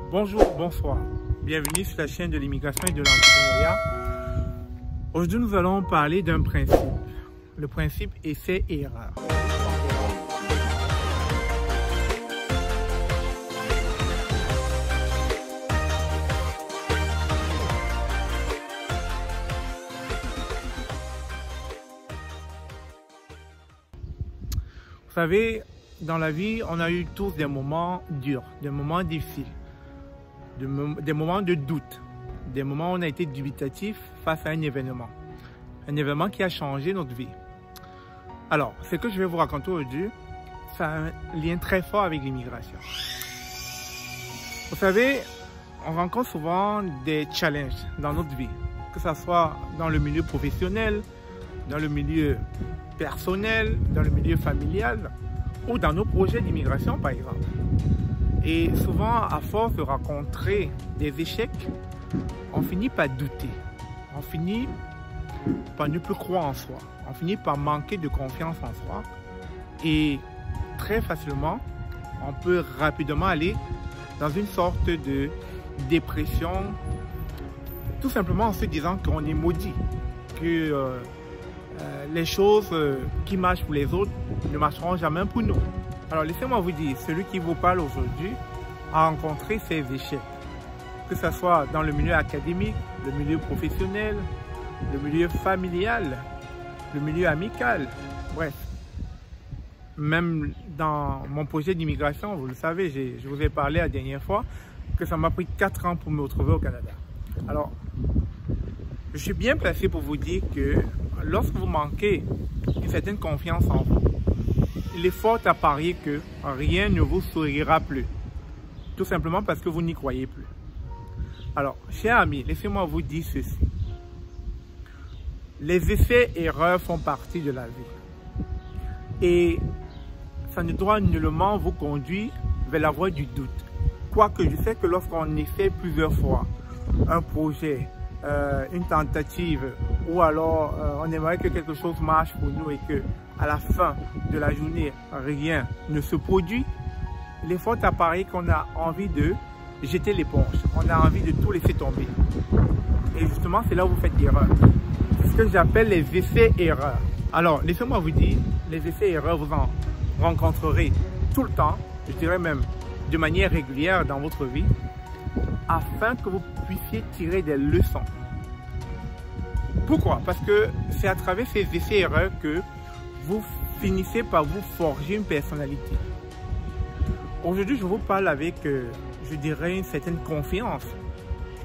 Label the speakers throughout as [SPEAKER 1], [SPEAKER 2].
[SPEAKER 1] Bonjour, bonsoir. Bienvenue sur la chaîne de l'immigration et de l'entrepreneuriat. Aujourd'hui, nous allons parler d'un principe. Le principe essai-erreur. Vous savez, dans la vie, on a eu tous des moments durs, des moments difficiles. Des moments de doute, des moments où on a été dubitatif face à un événement qui a changé notre vie. Alors, ce que je vais vous raconter aujourd'hui, ça a un lien très fort avec l'immigration. Vous savez, on rencontre souvent des challenges dans notre vie, que ce soit dans le milieu professionnel, dans le milieu personnel, dans le milieu familial ou dans nos projets d'immigration par exemple. Et souvent, à force de rencontrer des échecs, on finit par douter. On finit par ne plus croire en soi. On finit par manquer de confiance en soi. Et très facilement, on peut rapidement aller dans une sorte de dépression, tout simplement en se disant qu'on est maudit, que les choses qui marchent pour les autres ne marcheront jamais pour nous. Alors laissez-moi vous dire, celui qui vous parle aujourd'hui a rencontré ces échecs, que ce soit dans le milieu académique, le milieu professionnel, le milieu familial, le milieu amical, bref. Même dans mon projet d'immigration, vous le savez, je vous ai parlé la dernière fois que ça m'a pris 4 ans pour me retrouver au Canada. Alors, je suis bien placé pour vous dire que lorsque vous manquez une certaine confiance en vous, il est fort à parier que rien ne vous sourira plus. Tout simplement parce que vous n'y croyez plus. Alors, chers amis, laissez-moi vous dire ceci. Les essais-erreurs font partie de la vie. Et ça ne doit nullement vous conduire vers la voie du doute. Quoique je sais que lorsqu'on essaie plusieurs fois un projet, une tentative, ou alors on aimerait que quelque chose marche pour nous et que à la fin de la journée, rien ne se produit, il est fort à parier qu'on a envie de jeter l'éponge, on a envie de tout laisser tomber. Et justement, c'est là où vous faites l'erreur. C'est ce que j'appelle les essais-erreurs. Alors, laissez-moi vous dire, les essais-erreurs, vous en rencontrerez tout le temps, je dirais même de manière régulière dans votre vie, afin que vous puissiez tirer des leçons. Pourquoi? Parce que c'est à travers ces essais-erreurs que vous finissez par vous forger une personnalité. Aujourd'hui, je vous parle avec, je dirais, une certaine confiance.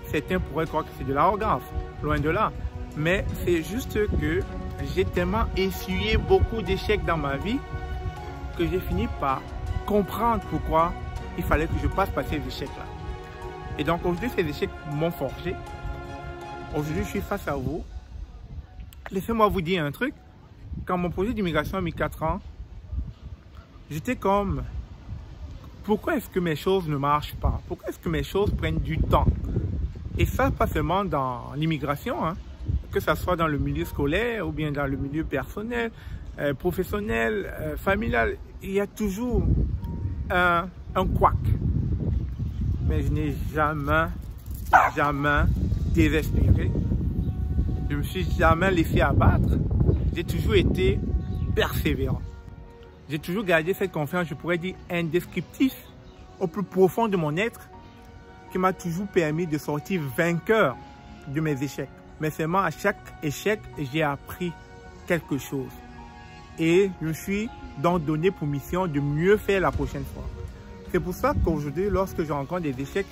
[SPEAKER 1] Certains pourraient croire que c'est de l'arrogance, loin de là. Mais c'est juste que j'ai tellement essuyé beaucoup d'échecs dans ma vie que j'ai fini par comprendre pourquoi il fallait que je passe par ces échecs-là. Et donc aujourd'hui, ces échecs m'ont forgé. Aujourd'hui, je suis face à vous. Laissez-moi vous dire un truc. Quand mon projet d'immigration a mis 4 ans, j'étais comme, pourquoi est-ce que mes choses ne marchent pas? Pourquoi est-ce que mes choses prennent du temps? Et ça, pas seulement dans l'immigration, hein, que ce soit dans le milieu scolaire ou bien dans le milieu personnel, professionnel, familial, il y a toujours un couac. Mais je n'ai jamais désespéré. Je ne me suis jamais laissé abattre. J'ai toujours été persévérant. J'ai toujours gardé cette confiance, je pourrais dire indescriptive, au plus profond de mon être, qui m'a toujours permis de sortir vainqueur de mes échecs. Mais seulement à chaque échec, j'ai appris quelque chose. Et je me suis donc donné pour mission de mieux faire la prochaine fois. C'est pour ça qu'aujourd'hui, lorsque je rencontre des échecs,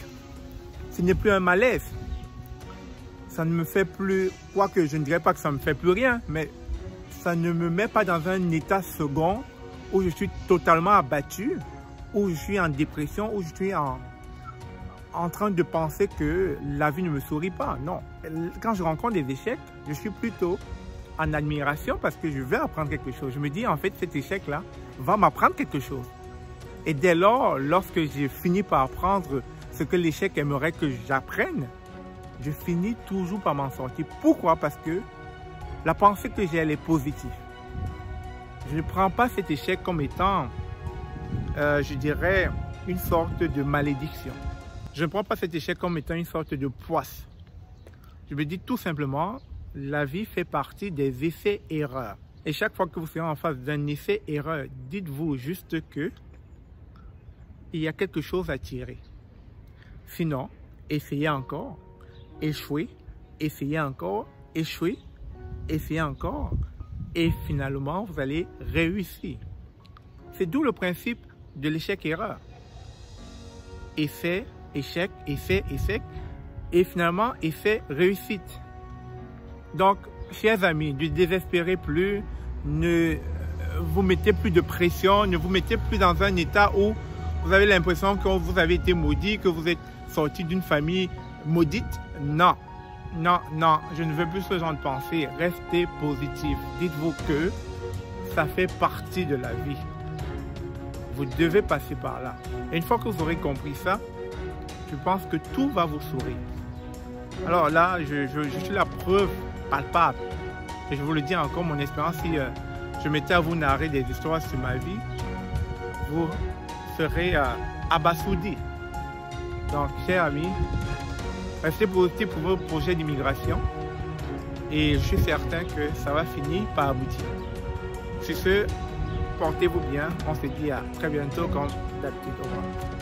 [SPEAKER 1] ce n'est plus un malaise. Ça ne me fait plus, quoique je ne dirais pas que ça ne me fait plus rien, mais ça ne me met pas dans un état second où je suis totalement abattu, où je suis en dépression, où je suis en train de penser que la vie ne me sourit pas. Non, quand je rencontre des échecs, je suis plutôt en admiration parce que je vais apprendre quelque chose. Je me dis, en fait, cet échec-là va m'apprendre quelque chose. Et dès lors, lorsque j'ai fini par apprendre ce que l'échec aimerait que j'apprenne, je finis toujours par m'en sortir. Pourquoi? Parce que la pensée que j'ai, elle est positive. Je ne prends pas cet échec comme étant, je dirais, une sorte de malédiction. Je ne prends pas cet échec comme étant une sorte de poisse. Je me dis tout simplement, la vie fait partie des essais-erreurs. Et chaque fois que vous serez en face d'un essai-erreur, dites-vous juste que il y a quelque chose à tirer. Sinon, essayez encore, échouez, essayez encore, échouez, essayez encore, et finalement, vous allez réussir. C'est d'où le principe de l'échec-erreur. Essai, échec, essai, échec, et finalement, essai, réussite. Donc, chers amis, ne désespérez plus, ne vous mettez plus de pression, ne vous mettez plus dans un état où vous avez l'impression que vous avez été maudit, que vous êtes sorti d'une famille maudite. Non, non, non, je ne veux plus ce genre de pensée. Restez positif. Dites-vous que ça fait partie de la vie. Vous devez passer par là. Et une fois que vous aurez compris ça, je pense que tout va vous sourire. Alors là, je suis la preuve palpable. Et je vous le dis encore, mon expérience, si je m'étais à vous narrer des histoires sur ma vie, vous serez abasourdi. Donc, chers amis, restez positifs pour vos projets d'immigration et je suis certain que ça va finir par aboutir. Sur ce, portez-vous bien. On se dit à très bientôt comme d'habitude. Au revoir.